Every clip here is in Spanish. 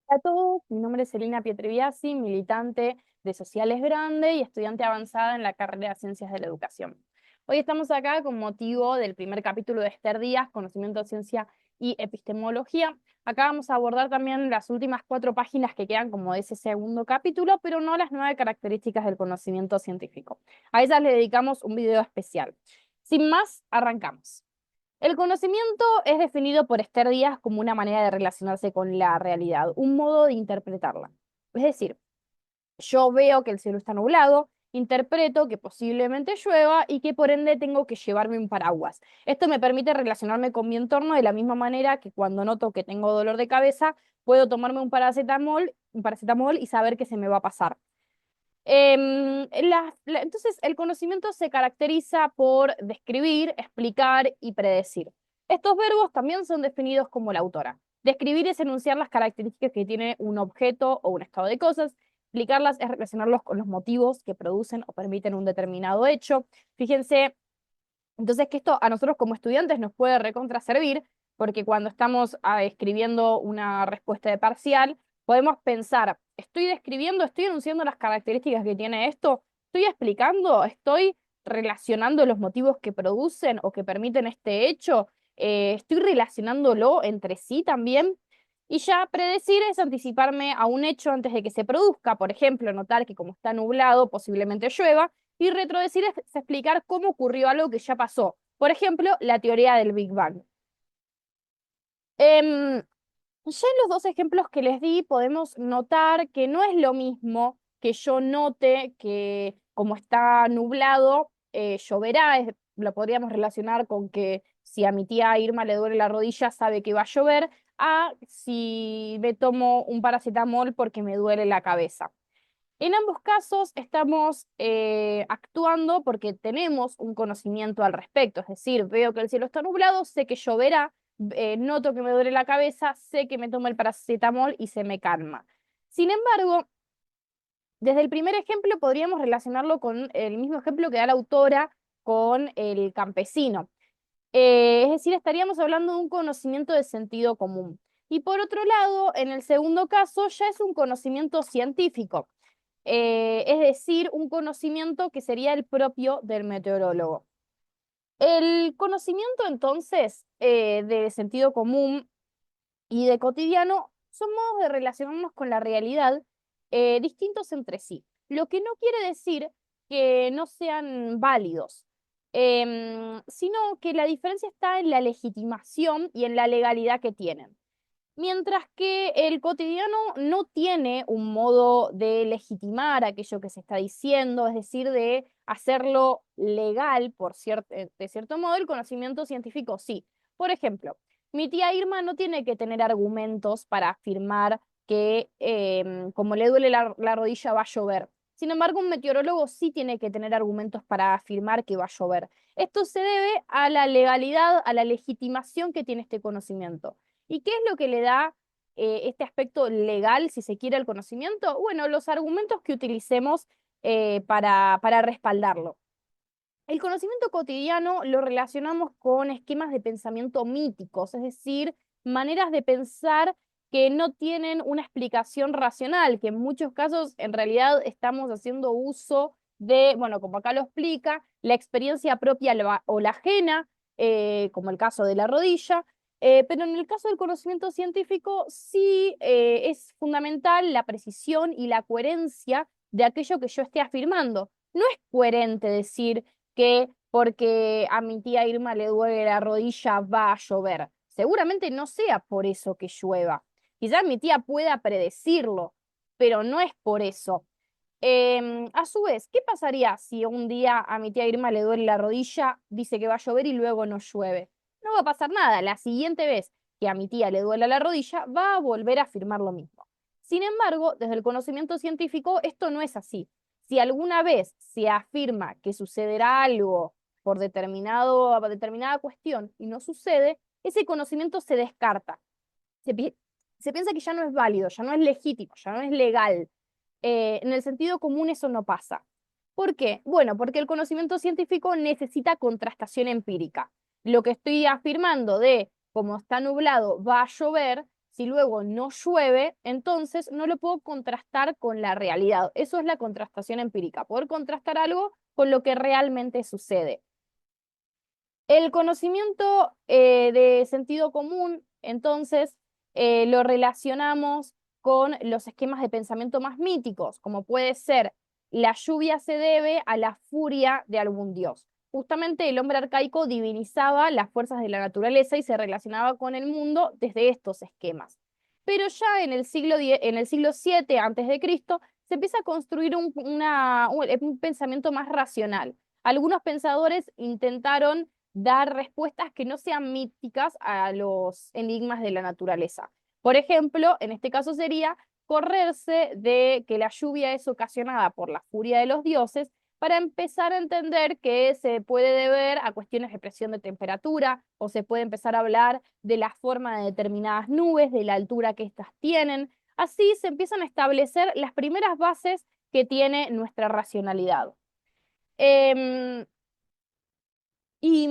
Hola a todos, mi nombre es Elina Pietriviasi, militante de Sociales Grande y estudiante avanzada en la carrera de Ciencias de la Educación. Hoy estamos acá con motivo del primer capítulo de Esther Díaz, Conocimiento, Ciencia y Epistemología. Acá vamos a abordar también las últimas 4 páginas que quedan como de ese segundo capítulo, pero no las 9 características del conocimiento científico. A ellas le dedicamos un video especial. Sin más, arrancamos. El conocimiento es definido por Esther Díaz como una manera de relacionarse con la realidad, un modo de interpretarla. Es decir, yo veo que el cielo está nublado, interpreto que posiblemente llueva y que por ende tengo que llevarme un paraguas. Esto me permite relacionarme con mi entorno de la misma manera que cuando noto que tengo dolor de cabeza, puedo tomarme un paracetamol y saber que se me va a pasar. Entonces, el conocimiento se caracteriza por describir, explicar y predecir. Estos verbos también son definidos como la autora. Describir es enunciar las características que tiene un objeto o un estado de cosas. Explicarlas es relacionarlos con los motivos que producen o permiten un determinado hecho. Fíjense entonces, que esto a nosotros como estudiantes nos puede recontra servir, porque cuando estamos escribiendo una respuesta de parcial, podemos pensar, ¿estoy describiendo, estoy enunciando las características que tiene esto? ¿Estoy explicando? ¿Estoy relacionando los motivos que producen o que permiten este hecho? ¿Estoy relacionándolo entre sí también? Y ya predecir es anticiparme a un hecho antes de que se produzca. Por ejemplo, notar que como está nublado, posiblemente llueva y retrodecir es explicar cómo ocurrió algo que ya pasó. Por ejemplo, la teoría del Big Bang. Em, ya en los 2 ejemplos que les di, podemos notar que no es lo mismo que yo note que como está nublado, lloverá. Lo podríamos relacionar con que si a mi tía Irma le duele la rodilla, sabe que va a llover, a si me tomo un paracetamol porque me duele la cabeza. En ambos casos estamos actuando porque tenemos un conocimiento al respecto, es decir, veo que el cielo está nublado, sé que lloverá, noto que me duele la cabeza, sé que me tomo el paracetamol y se me calma. Sin embargo, desde el primer ejemplo podríamos relacionarlo con el mismo ejemplo que da la autora con el campesino. Es decir, estaríamos hablando de un conocimiento de sentido común. Y por otro lado, en el segundo caso, ya es un conocimiento científico, es decir, un conocimiento que sería el propio del meteorólogo. El conocimiento entonces de sentido común y de cotidiano son modos de relacionarnos con la realidad distintos entre sí, lo que no quiere decir que no sean válidos, sino que la diferencia está en la legitimación y en la legalidad que tienen. Mientras que el cotidiano no tiene un modo de legitimar aquello que se está diciendo, es decir, de hacerlo legal de cierto modo, el conocimiento científico sí. Por ejemplo, mi tía Irma no tiene que tener argumentos para afirmar que como le duele la rodilla va a llover. Sin embargo, un meteorólogo sí tiene que tener argumentos para afirmar que va a llover. Esto se debe a la legalidad, a la legitimación que tiene este conocimiento. ¿Y qué es lo que le da este aspecto legal, si se quiere, al conocimiento? Bueno, los argumentos que utilicemos para respaldarlo. El conocimiento cotidiano lo relacionamos con esquemas de pensamiento míticos, es decir, maneras de pensar que no tienen una explicación racional, que en muchos casos en realidad estamos haciendo uso de, bueno, como acá lo explica, la experiencia propia o la ajena, como el caso de la rodilla, pero en el caso del conocimiento científico sí es fundamental la precisión y la coherencia de aquello que yo esté afirmando. No es coherente decir que porque a mi tía Irma le duele la rodilla va a llover. Seguramente no sea por eso que llueva. Quizás mi tía pueda predecirlo, pero no es por eso. A su vez, ¿qué pasaría si un día a mi tía Irma le duele la rodilla, dice que va a llover y luego no llueve? No va a pasar nada. La siguiente vez que a mi tía le duele la rodilla, va a volver a afirmar lo mismo. Sin embargo, desde el conocimiento científico, esto no es así. Si alguna vez se afirma que sucederá algo por determinada cuestión y no sucede, ese conocimiento se descarta. Se, pi- Se piensa que ya no es válido, ya no es legítimo, ya no es legal. En el sentido común eso no pasa. ¿Por qué? Bueno, porque el conocimiento científico necesita contrastación empírica. Lo que estoy afirmando de como está nublado va a llover, si luego no llueve, entonces no lo puedo contrastar con la realidad. Eso es la contrastación empírica, poder contrastar algo con lo que realmente sucede. El conocimiento de sentido común, entonces, lo relacionamos con los esquemas de pensamiento más míticos, como puede ser la lluvia se debe a la furia de algún dios. Justamente el hombre arcaico divinizaba las fuerzas de la naturaleza y se relacionaba con el mundo desde estos esquemas. Pero ya en el siglo VII antes de Cristo se empieza a construir un pensamiento más racional. Algunos pensadores intentaron dar respuestas que no sean míticas a los enigmas de la naturaleza. Por ejemplo, en este caso sería correrse de que la lluvia es ocasionada por la furia de los dioses para empezar a entender que se puede deber a cuestiones de presión de temperatura o se puede empezar a hablar de la forma de determinadas nubes, de la altura que éstas tienen. Así se empiezan a establecer las primeras bases que tiene nuestra racionalidad. Em, y,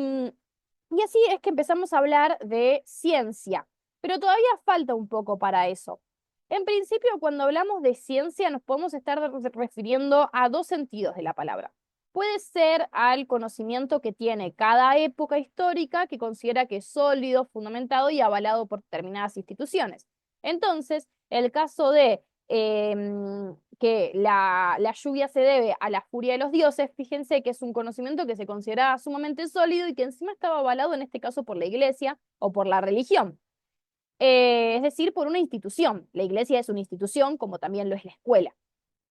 y así es que empezamos a hablar de ciencia, pero todavía falta un poco para eso. En principio, cuando hablamos de ciencia, nos podemos estar refiriendo a dos sentidos de la palabra. Puede ser al conocimiento que tiene cada época histórica que considera que es sólido, fundamentado y avalado por determinadas instituciones. Entonces, el caso de que la lluvia se debe a la furia de los dioses, fíjense que es un conocimiento que se consideraba sumamente sólido y que encima estaba avalado en este caso por la iglesia o por la religión. Es decir, por una institución. La iglesia es una institución como también lo es la escuela.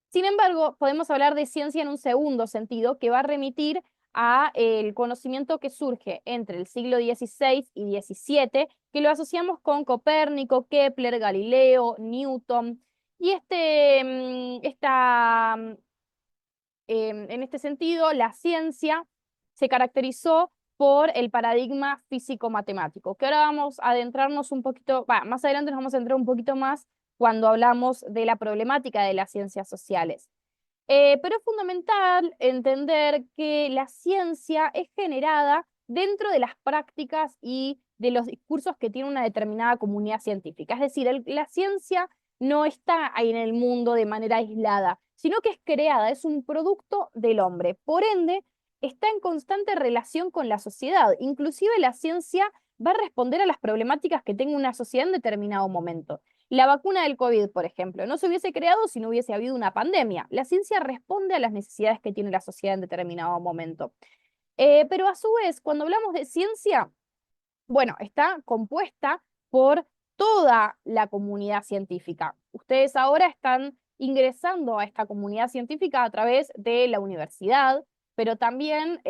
Sin embargo, podemos hablar de ciencia en un segundo sentido que va a remitir a el conocimiento que surge entre el siglo XVI y XVII, que lo asociamos con Copérnico, Kepler, Galileo, Newton. Y en este sentido, la ciencia se caracterizó por el paradigma físico-matemático, que ahora vamos a adentrarnos un poquito, más adelante nos vamos a entrar un poquito más cuando hablamos de la problemática de las ciencias sociales. Pero es fundamental entender que la ciencia es generada dentro de las prácticas y de los discursos que tiene una determinada comunidad científica. Es decir, la ciencia no está ahí en el mundo de manera aislada, sino que es creada, es un producto del hombre. Por ende, está en constante relación con la sociedad. Inclusive la ciencia va a responder a las problemáticas que tenga una sociedad en determinado momento. La vacuna del COVID, por ejemplo, no se hubiese creado si no hubiese habido una pandemia. La ciencia responde a las necesidades que tiene la sociedad en determinado momento. Pero a su vez, cuando hablamos de ciencia, bueno, está compuesta por toda la comunidad científica. Ustedes ahora están ingresando a esta comunidad científica a través de la universidad, pero también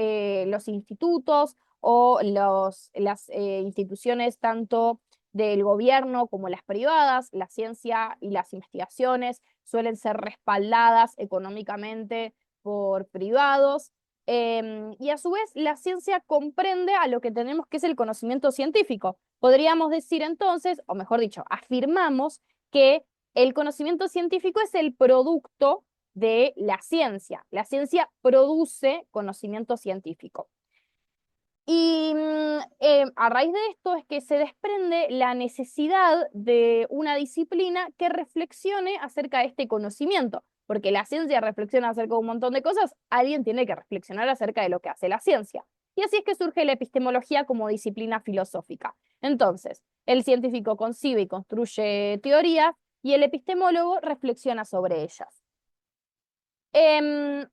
los institutos o las instituciones tanto del gobierno como las privadas. La ciencia y las investigaciones suelen ser respaldadas económicamente por privados. Y a su vez, la ciencia comprende a lo que tenemos que es el conocimiento científico. Podríamos decir entonces, o mejor dicho, afirmamos que el conocimiento científico es el producto de la ciencia. La ciencia produce conocimiento científico. Y a raíz de esto es que se desprende la necesidad de una disciplina que reflexione acerca de este conocimiento, porque la ciencia reflexiona acerca de un montón de cosas, alguien tiene que reflexionar acerca de lo que hace la ciencia. Y así es que surge la epistemología como disciplina filosófica. Entonces, el científico concibe y construye teorías y el epistemólogo reflexiona sobre ellas. Em,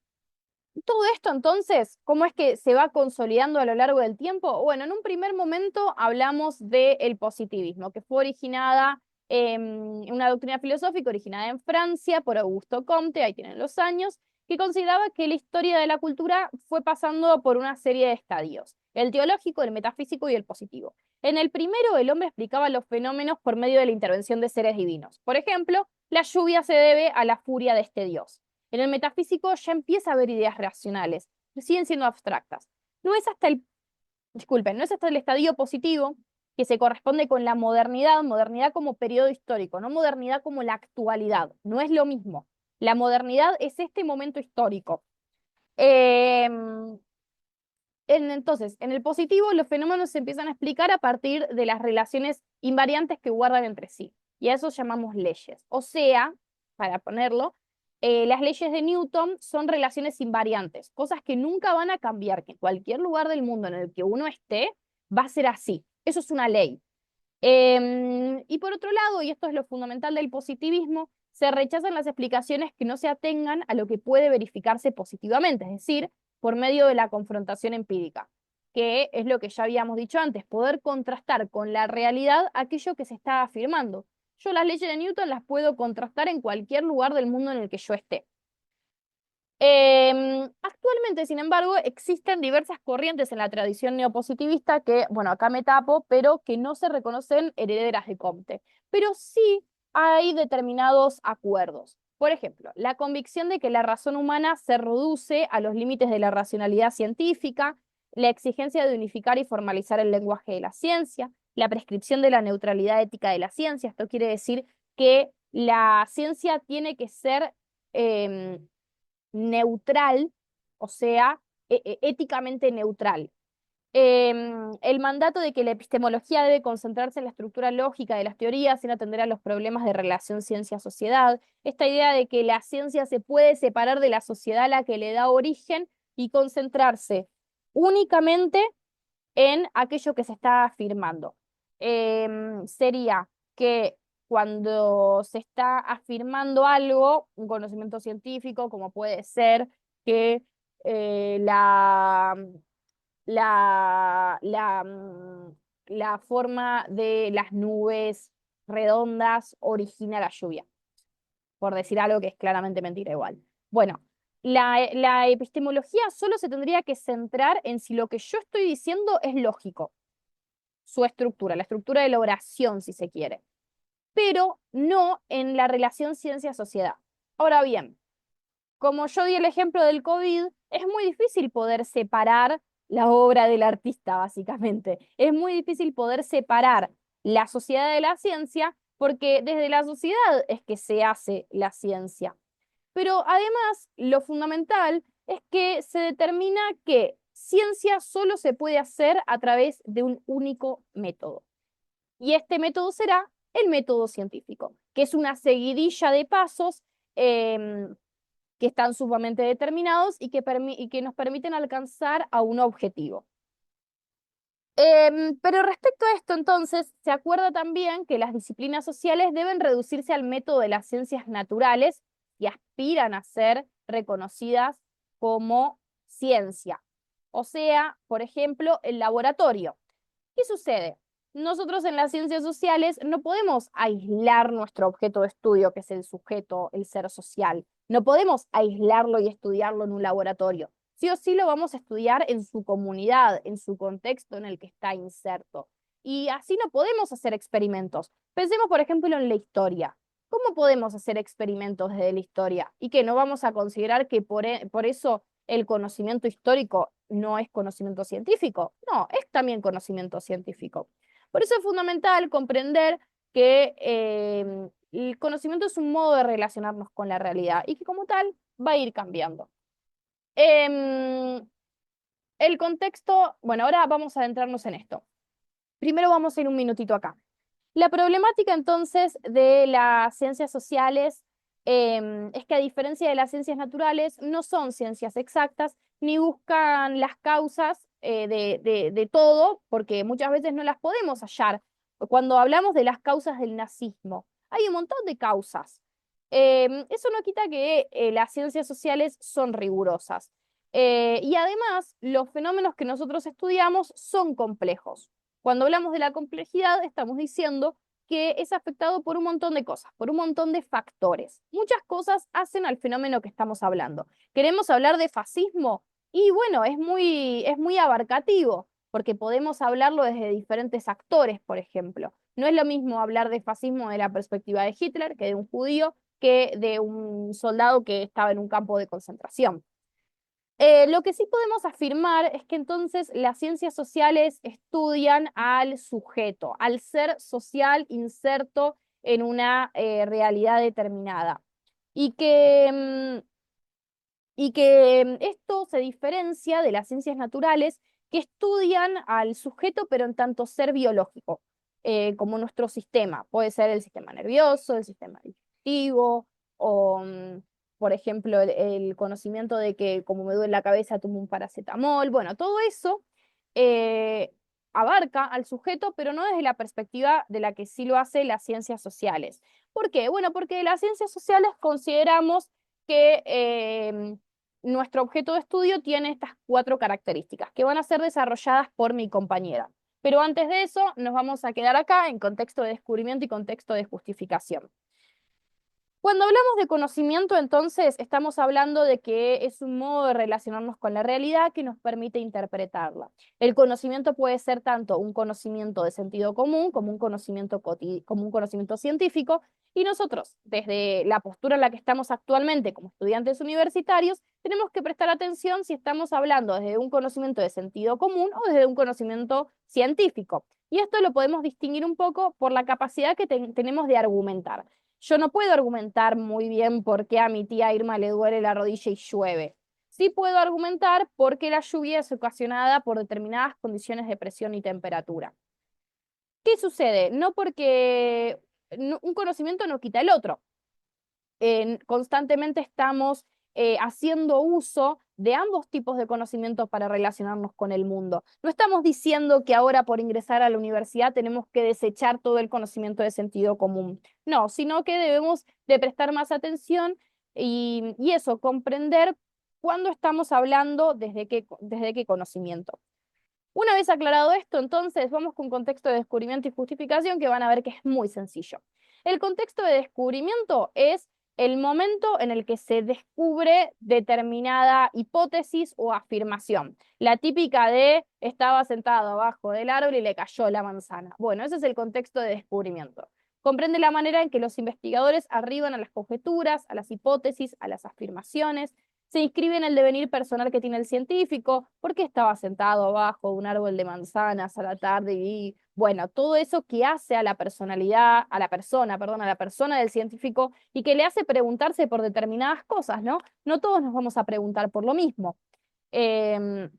Todo esto entonces, ¿cómo es que se va consolidando a lo largo del tiempo? Bueno, en un primer momento hablamos del positivismo, que fue originada en una doctrina filosófica originada en Francia por Augusto Comte, ahí tienen los años, que consideraba que la historia de la cultura fue pasando por una serie de estadios, el teológico, el metafísico y el positivo. En el primero, el hombre explicaba los fenómenos por medio de la intervención de seres divinos. Por ejemplo, la lluvia se debe a la furia de este dios. En el metafísico ya empieza a haber ideas racionales, pero siguen siendo abstractas. No es hasta el, disculpen, no es hasta el estadio positivo que se corresponde con la modernidad, modernidad como periodo histórico, no modernidad como la actualidad, no es lo mismo. La modernidad es este momento histórico. Entonces, en el positivo, los fenómenos se empiezan a explicar a partir de las relaciones invariantes que guardan entre sí. y a eso llamamos leyes. O sea, para ponerlo, las leyes de Newton son relaciones invariantes, cosas que nunca van a cambiar, que en cualquier lugar del mundo en el que uno esté, va a ser así. Eso es una ley. Y por otro lado, y esto es lo fundamental del positivismo, se rechazan las explicaciones que no se atengan a lo que puede verificarse positivamente, es decir, por medio de la confrontación empírica, que es lo que ya habíamos dicho antes, poder contrastar con la realidad aquello que se está afirmando. Yo las leyes de Newton las puedo contrastar en cualquier lugar del mundo en el que yo esté. Actualmente, sin embargo, existen diversas corrientes en la tradición neopositivista que, bueno, acá me tapo, pero que no se reconocen herederas de Comte. Pero sí hay determinados acuerdos. Por ejemplo, la convicción de que la razón humana se reduce a los límites de la racionalidad científica, la exigencia de unificar y formalizar el lenguaje de la ciencia, la prescripción de la neutralidad ética de la ciencia. Esto quiere decir que la ciencia tiene que ser neutral, o sea, éticamente neutral. El mandato de que la epistemología debe concentrarse en la estructura lógica de las teorías sin atender a los problemas de relación ciencia-sociedad. Esta idea de que la ciencia se puede separar de la sociedad a la que le da origen y concentrarse únicamente en aquello que se está afirmando. Sería que cuando se está afirmando algo, un conocimiento científico, como puede ser que la forma de las nubes redondas origina la lluvia, por decir algo que es claramente mentira igual. Bueno, la epistemología solo se tendría que centrar en si lo que yo estoy diciendo es lógico, su estructura, la estructura de la oración, si se quiere, pero no en la relación ciencia-sociedad. Ahora bien, como yo di el ejemplo del COVID, es muy difícil poder separar la obra del artista, básicamente. Es muy difícil poder separar la sociedad de la ciencia, porque desde la sociedad es que se hace la ciencia. Pero además, lo fundamental es que se determina que ciencia solo se puede hacer a través de un único método. Y este método será el método científico, que es una seguidilla de pasos que están sumamente determinados y que nos permiten alcanzar a un objetivo. Pero respecto a esto, entonces, se acuerda también que las disciplinas sociales deben reducirse al método de las ciencias naturales y aspiran a ser reconocidas como ciencia. O sea, por ejemplo, el laboratorio. ¿Qué sucede? Nosotros en las ciencias sociales no podemos aislar nuestro objeto de estudio, que es el sujeto, el ser social. No podemos aislarlo y estudiarlo en un laboratorio. Sí o sí lo vamos a estudiar en su comunidad, en su contexto en el que está inserto. Y así no podemos hacer experimentos. Pensemos, por ejemplo, en la historia. ¿Cómo podemos hacer experimentos desde la historia? ¿Y que no vamos a considerar que por eso el conocimiento histórico no es conocimiento científico? No, es también conocimiento científico. Por eso es fundamental comprender que el conocimiento es un modo de relacionarnos con la realidad y que como tal va a ir cambiando. Em, el contexto, bueno, ahora vamos a adentrarnos en esto. Primero vamos a ir un minutito acá. La problemática entonces de las ciencias sociales es que a diferencia de las ciencias naturales, no son ciencias exactas ni buscan las causas de todo, porque muchas veces no las podemos hallar. Cuando hablamos de las causas del nazismo, hay un montón de causas. Eso no quita que las ciencias sociales son rigurosas. Y además, los fenómenos que nosotros estudiamos son complejos. Cuando hablamos de la complejidad, estamos diciendo que es afectado por un montón de cosas, por un montón de factores. Muchas cosas hacen al fenómeno que estamos hablando. ¿Queremos hablar de fascismo? Y bueno, es muy abarcativo, porque podemos hablarlo desde diferentes actores, por ejemplo. No es lo mismo hablar de fascismo de la perspectiva de Hitler que de un judío, que de un soldado que estaba en un campo de concentración. Lo que sí podemos afirmar es que entonces las ciencias sociales estudian al sujeto, al ser social inserto en una realidad determinada. Y que, esto se diferencia de las ciencias naturales que estudian al sujeto pero en tanto ser biológico. como nuestro sistema. Puede ser el sistema nervioso, el sistema digestivo, o, por ejemplo, el conocimiento de que como me duele la cabeza tomo un paracetamol. Bueno, todo eso eh, abarca al sujeto, pero no desde la perspectiva de la que sí lo hace las ciencias sociales. ¿Por qué? Bueno, porque las ciencias sociales consideramos que nuestro objeto de estudio tiene estas 4 características que van a ser desarrolladas por mi compañera. Pero antes de eso, nos vamos a quedar acá en contexto de descubrimiento y contexto de justificación. Cuando hablamos de conocimiento, entonces, estamos hablando de que es un modo de relacionarnos con la realidad que nos permite interpretarla. El conocimiento puede ser tanto un conocimiento de sentido común como un conocimiento, como un conocimiento científico, y nosotros, desde la postura en la que estamos actualmente como estudiantes universitarios, tenemos que prestar atención si estamos hablando desde un conocimiento de sentido común o desde un conocimiento científico. Y esto lo podemos distinguir un poco por la capacidad que tenemos de argumentar. Yo no puedo argumentar muy bien por qué a mi tía Irma le duele la rodilla y llueve. Sí puedo argumentar por qué la lluvia es ocasionada por determinadas condiciones de presión y temperatura. ¿Qué sucede? No porque un conocimiento no quita el otro. Constantemente estamos haciendo uso de ambos tipos de conocimientos para relacionarnos con el mundo. No estamos diciendo que ahora por ingresar a la universidad tenemos que desechar todo el conocimiento de sentido común. No, sino que debemos de prestar más atención y eso, comprender cuándo estamos hablando desde qué conocimiento. Una vez aclarado esto, entonces vamos con contexto de descubrimiento y justificación, que van a ver que es muy sencillo. El contexto de descubrimiento es el momento en el que se descubre determinada hipótesis o afirmación. La típica de estaba sentado abajo del árbol y le cayó la manzana. Bueno, ese es el contexto de descubrimiento. Comprende la manera en que los investigadores arriban a las conjeturas, a las hipótesis, a las afirmaciones, se inscribe en el devenir personal que tiene el científico, porque estaba sentado abajo de un árbol de manzanas a la tarde y, bueno, todo eso que hace a la personalidad, a la persona del científico y que le hace preguntarse por determinadas cosas, ¿no? No todos nos vamos a preguntar por lo mismo. Em,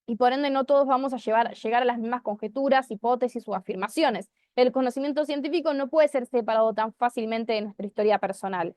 y por ende no todos vamos a llegar a las mismas conjeturas, hipótesis o afirmaciones. El conocimiento científico no puede ser separado tan fácilmente de nuestra historia personal.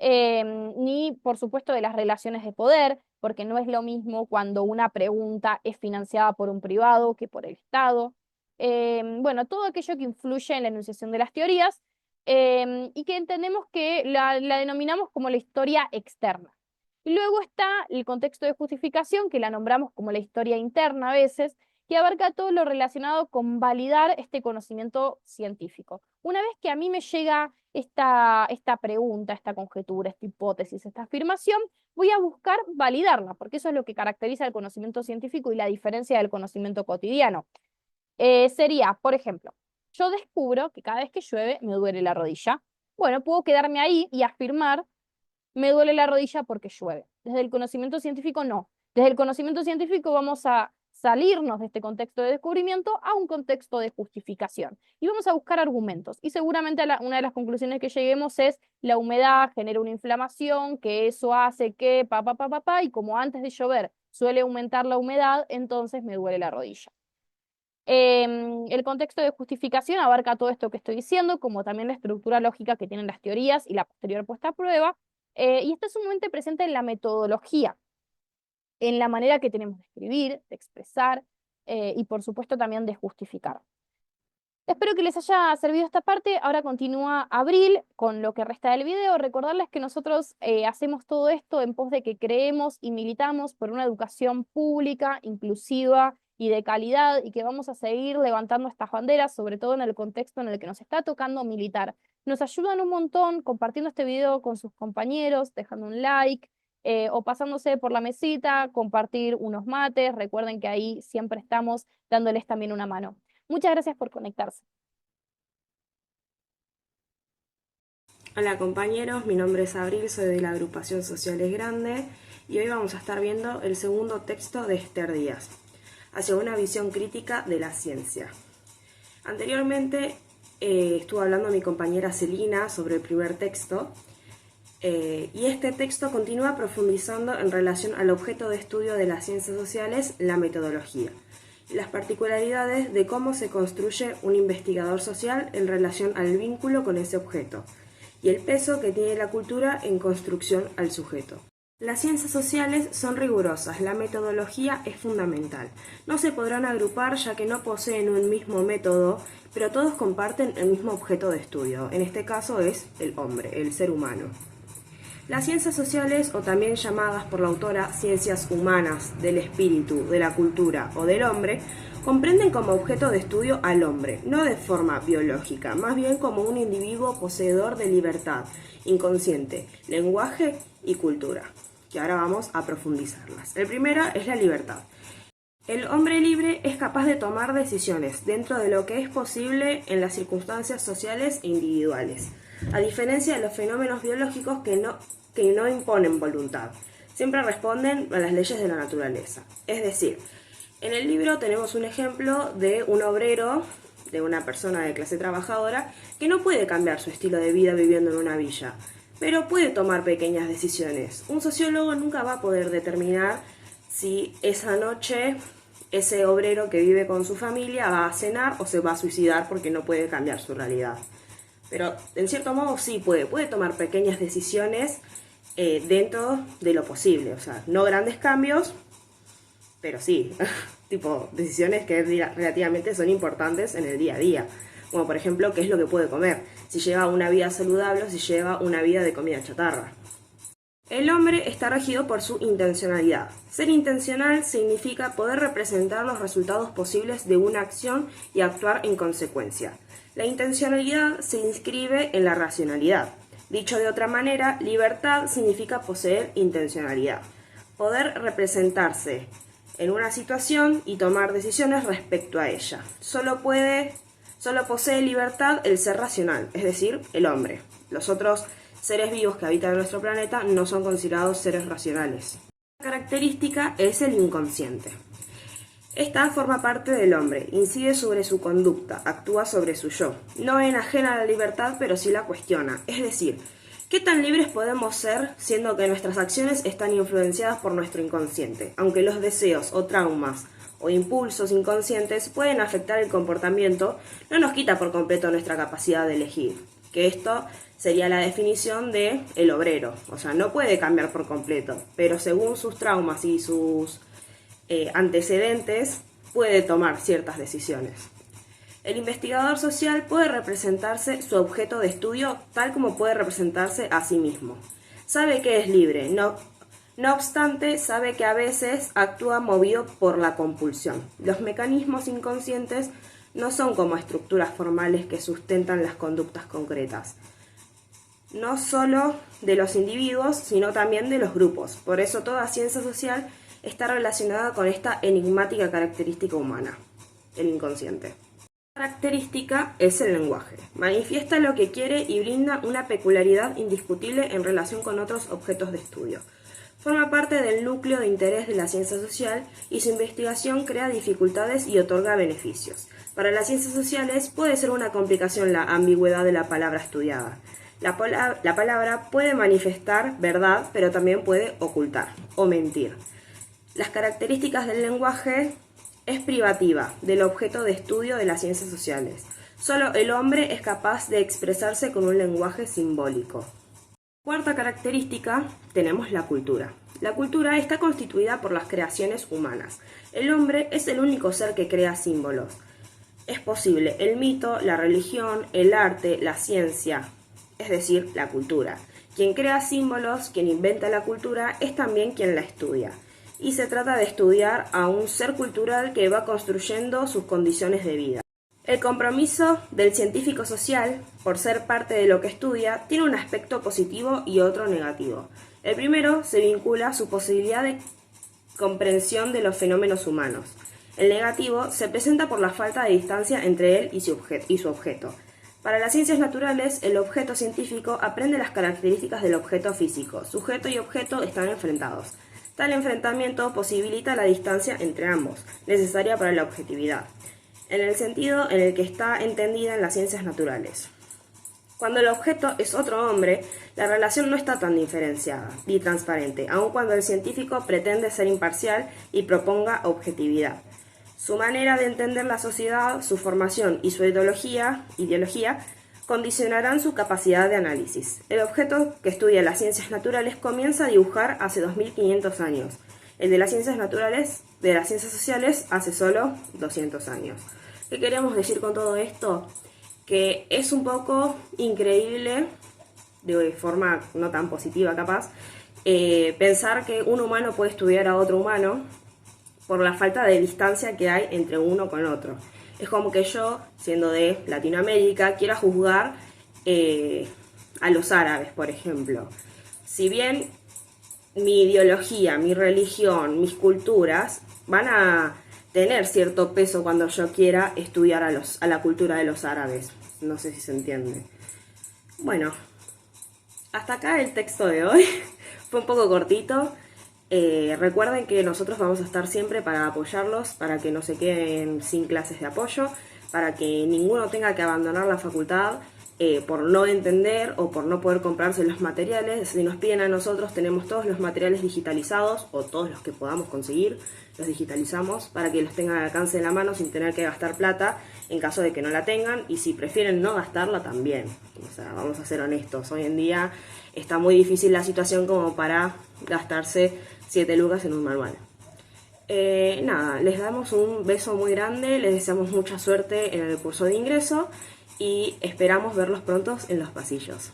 Ni por supuesto de las relaciones de poder, porque no es lo mismo cuando una pregunta es financiada por un privado que por el Estado. Bueno, todo aquello que influye en la enunciación de las teorías y que entendemos que la denominamos como la historia externa. Y luego está el contexto de justificación, que la nombramos como la historia interna a veces, que abarca todo lo relacionado con validar este conocimiento científico. Una vez que a mí me llega esta pregunta, esta conjetura, esta hipótesis, esta afirmación, voy a buscar validarla, porque eso es lo que caracteriza el conocimiento científico y la diferencia del conocimiento cotidiano. Sería, por ejemplo, yo descubro que cada vez que llueve me duele la rodilla. Bueno, puedo quedarme ahí y afirmar me duele la rodilla porque llueve. Desde el conocimiento científico, no. Desde el conocimiento científico vamos a salirnos de este contexto de descubrimiento a un contexto de justificación. Y vamos a buscar argumentos. Y seguramente una de las conclusiones que lleguemos es la humedad genera una inflamación, que eso hace que y como antes de llover suele aumentar la humedad, entonces me duele la rodilla. El contexto de justificación abarca todo esto que estoy diciendo, como también la estructura lógica que tienen las teorías y la posterior puesta a prueba, y está sumamente presente en la metodología, en la manera que tenemos de escribir, de expresar y por supuesto también de justificar. Espero que les haya servido esta parte. Ahora continúa Abril con lo que resta del video. Recordarles que nosotros hacemos todo esto en pos de que creemos y militamos por una educación pública, inclusiva y de calidad, y que vamos a seguir levantando estas banderas, sobre todo en el contexto en el que nos está tocando militar. Nos ayudan un montón compartiendo este video con sus compañeros, dejando un like, o pasándose por la mesita, compartir unos mates. Recuerden que ahí siempre estamos dándoles también una mano. Muchas gracias por conectarse. Hola compañeros, mi nombre es Abril, soy de la agrupación Sociales Grande y hoy vamos a estar viendo el segundo texto de Esther Díaz, hacia una visión crítica de la ciencia. Anteriormente estuvo hablando mi compañera Celina sobre el primer texto y este texto continúa profundizando en relación al objeto de estudio de las ciencias sociales, la metodología. las particularidades de cómo se construye un investigador social en relación al vínculo con ese objeto, y el peso que tiene la cultura en construcción al sujeto. Las ciencias sociales son rigurosas, la metodología es fundamental. No se podrán agrupar ya que no poseen un mismo método, pero todos comparten el mismo objeto de estudio. En este caso es el hombre, el ser humano. Las ciencias sociales, o también llamadas por la autora ciencias humanas, del espíritu, de la cultura o del hombre, comprenden como objeto de estudio al hombre, no de forma biológica, más bien como un individuo poseedor de libertad, inconsciente, lenguaje y cultura, que ahora vamos a profundizarlas. El primero es la libertad. El hombre libre es capaz de tomar decisiones dentro de lo que es posible en las circunstancias sociales e individuales, a diferencia de los fenómenos biológicos que no imponen voluntad, siempre responden a las leyes de la naturaleza. Es decir, en el libro tenemos un ejemplo de un obrero, de una persona de clase trabajadora, que no puede cambiar su estilo de vida viviendo en una villa, pero puede tomar pequeñas decisiones. Un sociólogo nunca va a poder determinar si esa noche ese obrero que vive con su familia va a cenar o se va a suicidar porque no puede cambiar su realidad. Pero en cierto modo sí puede tomar pequeñas decisiones dentro de lo posible, o sea, no grandes cambios, pero sí, tipo decisiones que relativamente son importantes en el día a día, como por ejemplo qué es lo que puede comer, si lleva una vida saludable o si lleva una vida de comida chatarra. El hombre está regido por su intencionalidad. Ser intencional significa poder representar los resultados posibles de una acción y actuar en consecuencia. La intencionalidad se inscribe en la racionalidad. Dicho de otra manera, libertad significa poseer intencionalidad, poder representarse en una situación y tomar decisiones respecto a ella. Solo posee libertad el ser racional, es decir, el hombre. Los otros seres vivos que habitan nuestro planeta no son considerados seres racionales. La característica es el inconsciente. Esta forma parte del hombre, incide sobre su conducta, actúa sobre su yo. No enajena a la libertad, pero sí la cuestiona. Es decir, ¿qué tan libres podemos ser siendo que nuestras acciones están influenciadas por nuestro inconsciente? Aunque los deseos o traumas o impulsos inconscientes pueden afectar el comportamiento, no nos quita por completo nuestra capacidad de elegir. Que esto sería la definición de el obrero. O sea, no puede cambiar por completo, pero según sus traumas y sus antecedentes puede tomar ciertas decisiones. El investigador social puede representarse su objeto de estudio tal como puede representarse a sí mismo. Sabe que es libre, no obstante, sabe que a veces actúa movido por la compulsión. Los mecanismos inconscientes no son como estructuras formales que sustentan las conductas concretas, no solo de los individuos, sino también de los grupos. Por eso toda ciencia social está relacionada con esta enigmática característica humana, el inconsciente. La característica es el lenguaje. Manifiesta lo que quiere y brinda una peculiaridad indiscutible en relación con otros objetos de estudio. Forma parte del núcleo de interés de la ciencia social y su investigación crea dificultades y otorga beneficios. Para las ciencias sociales puede ser una complicación la ambigüedad de la palabra estudiada. La palabra puede manifestar verdad, pero también puede ocultar o mentir. Las características del lenguaje es privativa del objeto de estudio de las ciencias sociales. Solo el hombre es capaz de expresarse con un lenguaje simbólico. Cuarta característica, tenemos la cultura. La cultura está constituida por las creaciones humanas. El hombre es el único ser que crea símbolos. Es posible el mito, la religión, el arte, la ciencia, es decir, la cultura. Quien crea símbolos, quien inventa la cultura, es también quien la estudia. Y se trata de estudiar a un ser cultural que va construyendo sus condiciones de vida. El compromiso del científico social, por ser parte de lo que estudia, tiene un aspecto positivo y otro negativo. El primero se vincula a su posibilidad de comprensión de los fenómenos humanos. El negativo se presenta por la falta de distancia entre él y su objeto. Para las ciencias naturales, el objeto científico aprende las características del objeto físico. Sujeto y objeto están enfrentados. Tal enfrentamiento posibilita la distancia entre ambos, necesaria para la objetividad, en el sentido en el que está entendida en las ciencias naturales. Cuando el objeto es otro hombre, la relación no está tan diferenciada ni transparente, aun cuando el científico pretende ser imparcial y proponga objetividad. Su manera de entender la sociedad, su formación y su ideología condicionarán su capacidad de análisis. El objeto que estudia las ciencias naturales comienza a dibujar hace 2500 años. El de las ciencias naturales, de las ciencias sociales, hace solo 200 años. ¿Qué queremos decir con todo esto? Que es un poco increíble, de forma no tan positiva capaz, pensar que un humano puede estudiar a otro humano por la falta de distancia que hay entre uno con otro. Es como que yo, siendo de Latinoamérica, quiera juzgar a los árabes, por ejemplo. Si bien mi ideología, mi religión, mis culturas van a tener cierto peso cuando yo quiera estudiar a la cultura de los árabes. No sé si se entiende. Bueno, hasta acá el texto de hoy. Fue un poco cortito. Recuerden que nosotros vamos a estar siempre para apoyarlos, para que no se queden sin clases de apoyo, para que ninguno tenga que abandonar la facultad por no entender o por no poder comprarse los materiales. Si nos piden a nosotros, tenemos todos los materiales digitalizados, o todos los que podamos conseguir, los digitalizamos para que los tengan al alcance de la mano sin tener que gastar plata en caso de que no la tengan, y si prefieren no gastarla también. O sea, vamos a ser honestos, hoy en día está muy difícil la situación como para gastarse 7 lucas en un manual. Nada, les damos un beso muy grande, les deseamos mucha suerte en el curso de ingreso y esperamos verlos pronto en los pasillos.